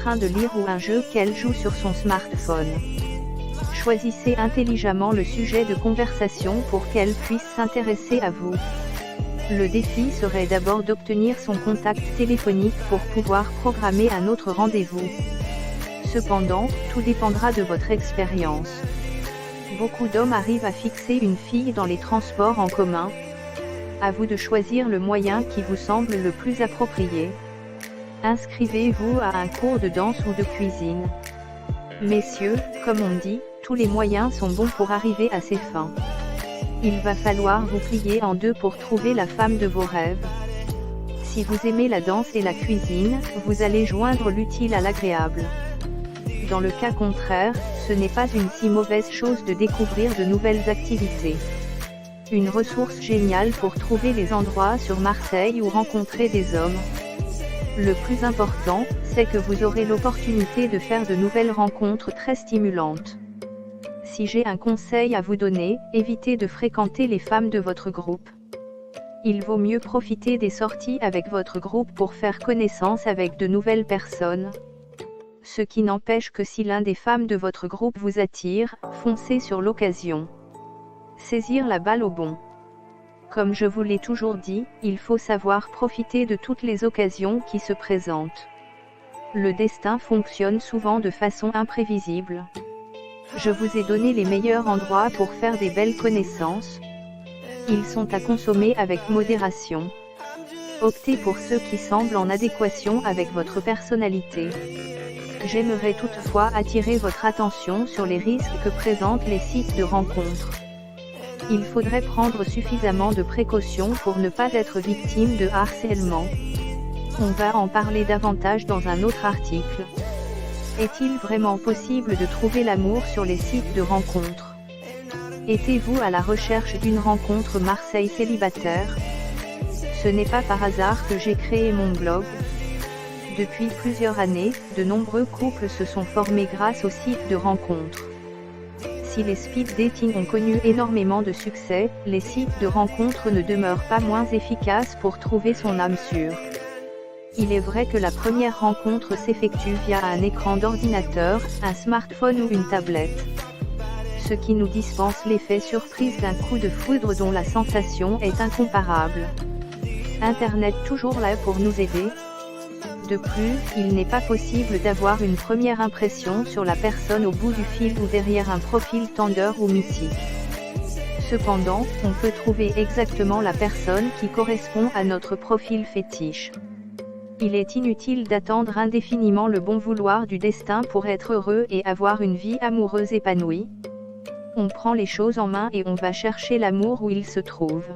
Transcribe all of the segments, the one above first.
train de lire ou un jeu qu'elle joue sur son smartphone. Choisissez intelligemment le sujet de conversation pour qu'elle puisse s'intéresser à vous. Le défi serait d'abord d'obtenir son contact téléphonique pour pouvoir programmer un autre rendez-vous. Cependant, tout dépendra de votre expérience. Beaucoup d'hommes arrivent à fixer une fille dans les transports en commun. À vous de choisir le moyen qui vous semble le plus approprié. Inscrivez-vous à un cours de danse ou de cuisine. Messieurs, comme on dit, tous les moyens sont bons pour arriver à ses fins. Il va falloir vous plier en deux pour trouver la femme de vos rêves. Si vous aimez la danse et la cuisine, vous allez joindre l'utile à l'agréable. Dans le cas contraire, ce n'est pas une si mauvaise chose de découvrir de nouvelles activités. Une ressource géniale pour trouver les endroits sur Marseille ou rencontrer des hommes. Le plus important, c'est que vous aurez l'opportunité de faire de nouvelles rencontres très stimulantes. Si j'ai un conseil à vous donner, évitez de fréquenter les femmes de votre groupe. Il vaut mieux profiter des sorties avec votre groupe pour faire connaissance avec de nouvelles personnes. Ce qui n'empêche que si l'un des femmes de votre groupe vous attire, foncez sur l'occasion. Saisir la balle au bond. Comme je vous l'ai toujours dit, il faut savoir profiter de toutes les occasions qui se présentent. Le destin fonctionne souvent de façon imprévisible. Je vous ai donné les meilleurs endroits pour faire des belles connaissances. Ils sont à consommer avec modération. Optez pour ceux qui semblent en adéquation avec votre personnalité. J'aimerais toutefois attirer votre attention sur les risques que présentent les sites de rencontres. Il faudrait prendre suffisamment de précautions pour ne pas être victime de harcèlement. On va en parler davantage dans un autre article. Est-il vraiment possible de trouver l'amour sur les sites de rencontres? Étiez-vous à la recherche d'une rencontre Marseille célibataire? Ce n'est pas par hasard que j'ai créé mon blog. Depuis plusieurs années, de nombreux couples se sont formés grâce aux sites de rencontres. Si les speed dating ont connu énormément de succès, les sites de rencontres ne demeurent pas moins efficaces pour trouver son âme sûre. Il est vrai que la première rencontre s'effectue via un écran d'ordinateur, un smartphone ou une tablette. Ce qui nous dispense l'effet surprise d'un coup de foudre dont la sensation est incomparable. Internet toujours là pour nous aider. De plus, il n'est pas possible d'avoir une première impression sur la personne au bout du fil ou derrière un profil Tinder ou mythique. Cependant, on peut trouver exactement la personne qui correspond à notre profil fétiche. Il est inutile d'attendre indéfiniment le bon vouloir du destin pour être heureux et avoir une vie amoureuse épanouie. On prend les choses en main et on va chercher l'amour où il se trouve.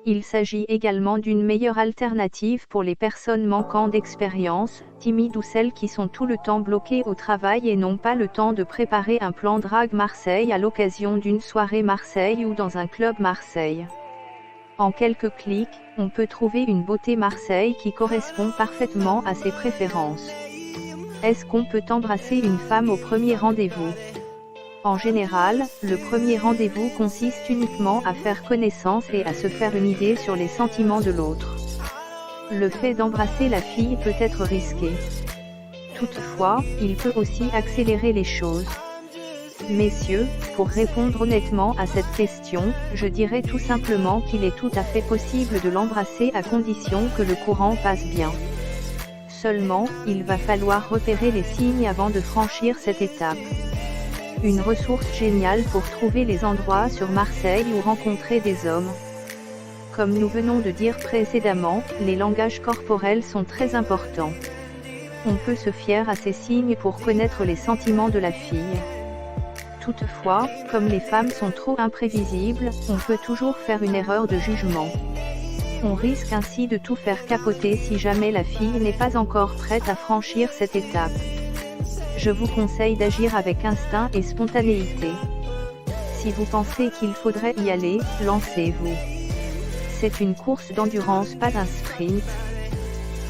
Il s'agit également d'une meilleure alternative pour les personnes manquant d'expérience, timides ou celles qui sont tout le temps bloquées au travail et n'ont pas le temps de préparer un plan drague Marseille à l'occasion d'une soirée Marseille ou dans un club Marseille. En quelques clics, on peut trouver une beauté Marseille qui correspond parfaitement à ses préférences. Est-ce qu'on peut embrasser une femme au premier rendez-vous? En général, le premier rendez-vous consiste uniquement à faire connaissance et à se faire une idée sur les sentiments de l'autre. Le fait d'embrasser la fille peut être risqué. Toutefois, il peut aussi accélérer les choses. Messieurs, pour répondre honnêtement à cette question, je dirais tout simplement qu'il est tout à fait possible de l'embrasser à condition que le courant passe bien. Seulement, il va falloir repérer les signes avant de franchir cette étape. Une ressource géniale pour trouver les endroits sur Marseille ou rencontrer des hommes. Comme nous venons de dire précédemment, les langages corporels sont très importants. On peut se fier à ces signes pour connaître les sentiments de la fille. Toutefois, comme les femmes sont trop imprévisibles, on peut toujours faire une erreur de jugement. On risque ainsi de tout faire capoter si jamais la fille n'est pas encore prête à franchir cette étape. Je vous conseille d'agir avec instinct et spontanéité. Si vous pensez qu'il faudrait y aller, lancez-vous. C'est une course d'endurance, pas un sprint.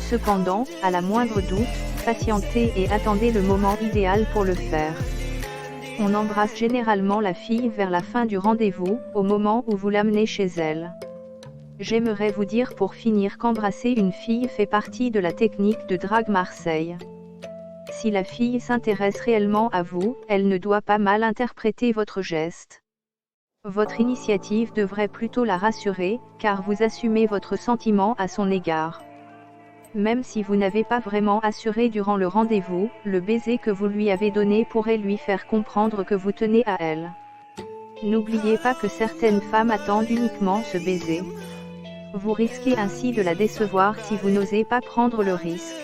Cependant, à la moindre doute, patientez et attendez le moment idéal pour le faire. On embrasse généralement la fille vers la fin du rendez-vous, au moment où vous l'amenez chez elle. J'aimerais vous dire pour finir qu'embrasser une fille fait partie de la technique de drague Marseille. Si la fille s'intéresse réellement à vous, elle ne doit pas mal interpréter votre geste. Votre initiative devrait plutôt la rassurer, car vous assumez votre sentiment à son égard. Même si vous n'avez pas vraiment assuré durant le rendez-vous, le baiser que vous lui avez donné pourrait lui faire comprendre que vous tenez à elle. N'oubliez pas que certaines femmes attendent uniquement ce baiser. Vous risquez ainsi de la décevoir si vous n'osez pas prendre le risque.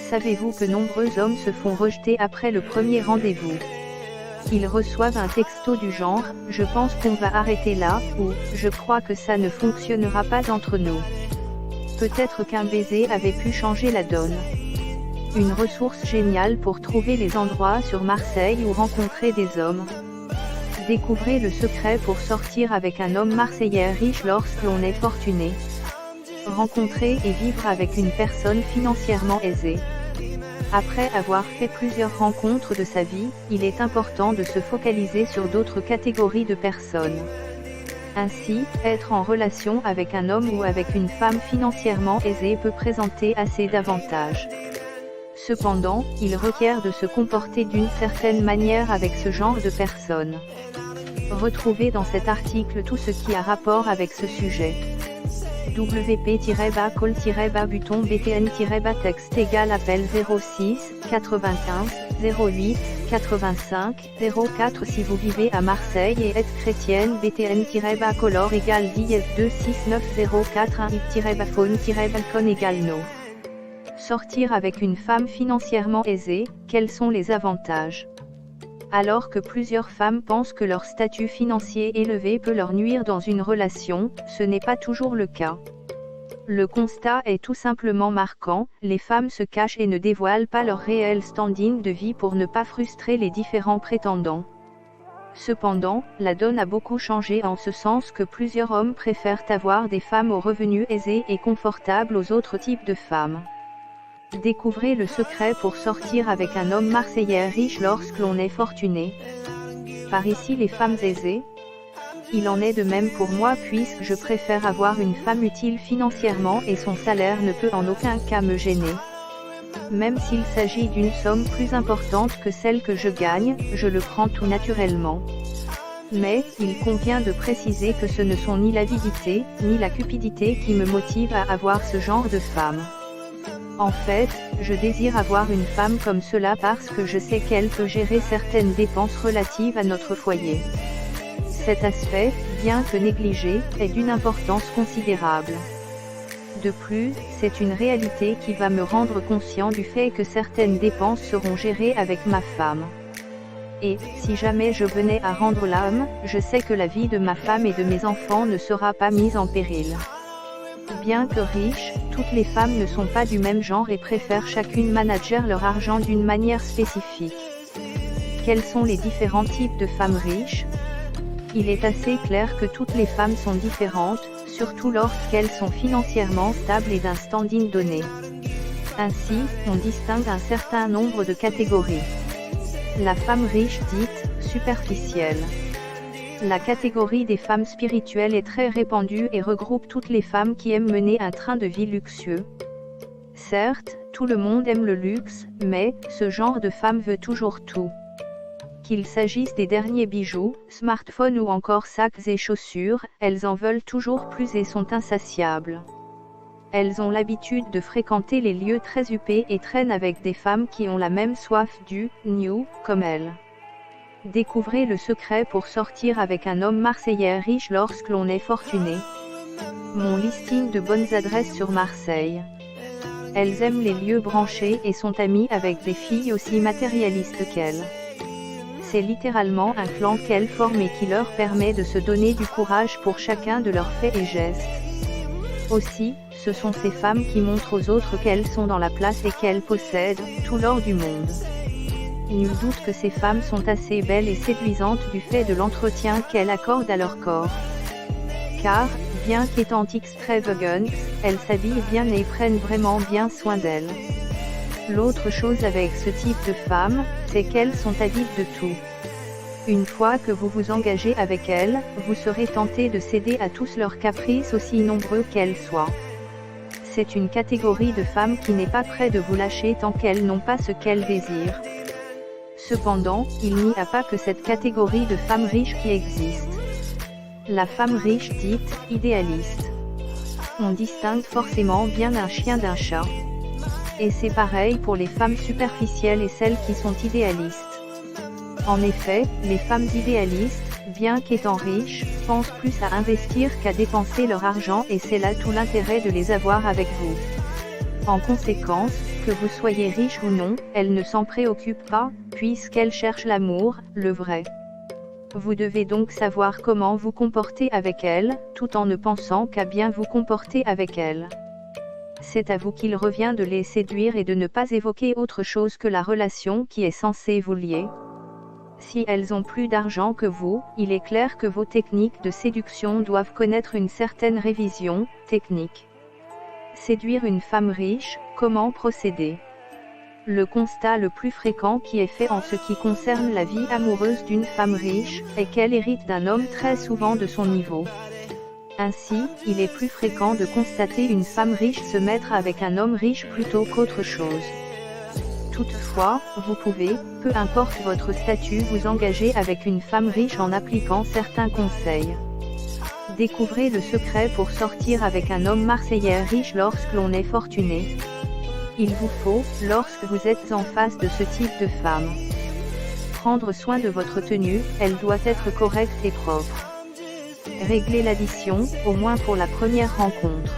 Savez-vous que nombreux hommes se font rejeter après le premier rendez-vous? Ils reçoivent un texto du genre « Je pense qu'on va arrêter là » ou « Je crois que ça ne fonctionnera pas entre nous ». Peut-être qu'un baiser avait pu changer la donne. Une ressource géniale pour trouver les endroits sur Marseille où rencontrer des hommes. Découvrez le secret pour sortir avec un homme marseillais riche lorsque l'on est fortuné. Rencontrer et vivre avec une personne financièrement aisée. Après avoir fait plusieurs rencontres de sa vie, il est important de se focaliser sur d'autres catégories de personnes. Ainsi, être en relation avec un homme ou avec une femme financièrement aisée peut présenter assez d'avantages. Cependant, il requiert de se comporter d'une certaine manière avec ce genre de personnes. Retrouvez dans cet article tout ce qui a rapport avec ce sujet. WP-call-buton BTN-texte égale appel 06 95 08 85 04 si vous vivez à Marseille et êtes chrétienne BTN-color égale 10 26904 1 égale no. Sortir avec une femme financièrement aisée, quels sont les avantages? Alors que plusieurs femmes pensent que leur statut financier élevé peut leur nuire dans une relation, ce n'est pas toujours le cas. Le constat est tout simplement marquant, les femmes se cachent et ne dévoilent pas leur réel standing de vie pour ne pas frustrer les différents prétendants. Cependant, la donne a beaucoup changé en ce sens que plusieurs hommes préfèrent avoir des femmes aux revenus aisés et confortables aux autres types de femmes. Découvrez le secret pour sortir avec un homme marseillais riche lorsque l'on est fortuné. Par ici les femmes aisées. Il en est de même pour moi puisque je préfère avoir une femme utile financièrement et son salaire ne peut en aucun cas me gêner. Même s'il s'agit d'une somme plus importante que celle que je gagne, je le prends tout naturellement. Mais, il convient de préciser que ce ne sont ni l'avidité, ni la cupidité qui me motivent à avoir ce genre de femme. En fait, je désire avoir une femme comme cela parce que je sais qu'elle peut gérer certaines dépenses relatives à notre foyer. Cet aspect, bien que négligé, est d'une importance considérable. De plus, c'est une réalité qui va me rendre conscient du fait que certaines dépenses seront gérées avec ma femme. Et, si jamais je venais à rendre l'âme, je sais que la vie de ma femme et de mes enfants ne sera pas mise en péril. Bien que riches, toutes les femmes ne sont pas du même genre et préfèrent chacune manager leur argent d'une manière spécifique. Quels sont les différents types de femmes riches? Il est assez clair que toutes les femmes sont différentes, surtout lorsqu'elles sont financièrement stables et d'un standing donné. Ainsi, on distingue un certain nombre de catégories. La femme riche dite « superficielle ». La catégorie des femmes spirituelles est très répandue et regroupe toutes les femmes qui aiment mener un train de vie luxueux. Certes, tout le monde aime le luxe, mais, ce genre de femme veut toujours tout. Qu'il s'agisse des derniers bijoux, smartphones ou encore sacs et chaussures, elles en veulent toujours plus et sont insatiables. Elles ont l'habitude de fréquenter les lieux très huppés et traînent avec des femmes qui ont la même soif du « new » comme elles. Découvrez le secret pour sortir avec un homme marseillais riche lorsque l'on est fortuné. Mon listing de bonnes adresses sur Marseille. Elles aiment les lieux branchés et sont amies avec des filles aussi matérialistes qu'elles. C'est littéralement un clan qu'elles forment et qui leur permet de se donner du courage pour chacun de leurs faits et gestes. Aussi, ce sont ces femmes qui montrent aux autres qu'elles sont dans la place et qu'elles possèdent tout l'or du monde. Nul doute que ces femmes sont assez belles et séduisantes du fait de l'entretien qu'elles accordent à leur corps. Car, bien qu'étant extravagant, elles s'habillent bien et prennent vraiment bien soin d'elles. L'autre chose avec ce type de femmes, c'est qu'elles sont avides de tout. Une fois que vous vous engagez avec elles, vous serez tenté de céder à tous leurs caprices aussi nombreux qu'elles soient. c'est une catégorie de femmes qui n'est pas près de vous lâcher tant qu'elles n'ont pas ce qu'elles désirent. Cependant, il n'y a pas que cette catégorie de femmes riches qui existe. La femme riche dite « idéaliste ». On distingue forcément bien un chien d'un chat. Et c'est pareil pour les femmes superficielles et celles qui sont idéalistes. En effet, les femmes idéalistes, bien qu'étant riches, pensent plus à investir qu'à dépenser leur argent et c'est là tout l'intérêt de les avoir avec vous. En conséquence, que vous soyez riche ou non, elles ne s'en préoccupent pas, puisqu'elles cherchent l'amour, le vrai. Vous devez donc savoir comment vous comporter avec elles, tout en ne pensant qu'à bien vous comporter avec elles. C'est à vous qu'il revient de les séduire et de ne pas évoquer autre chose que la relation qui est censée vous lier. Si elles ont plus d'argent que vous, il est clair que vos techniques de séduction doivent connaître une certaine révision technique. Séduire une femme riche, comment procéder? Le constat le plus fréquent qui est fait en ce qui concerne la vie amoureuse d'une femme riche, est qu'elle hérite d'un homme très souvent de son niveau. Ainsi, il est plus fréquent de constater une femme riche se mettre avec un homme riche plutôt qu'autre chose. Toutefois, vous pouvez, peu importe votre statut, vous engager avec une femme riche en appliquant certains conseils. Découvrez le secret pour sortir avec un homme marseillais riche lorsque l'on est fortuné. Il vous faut, lorsque vous êtes en face de ce type de femme, prendre soin de votre tenue, elle doit être correcte et propre. Réglez l'addition, au moins pour la première rencontre.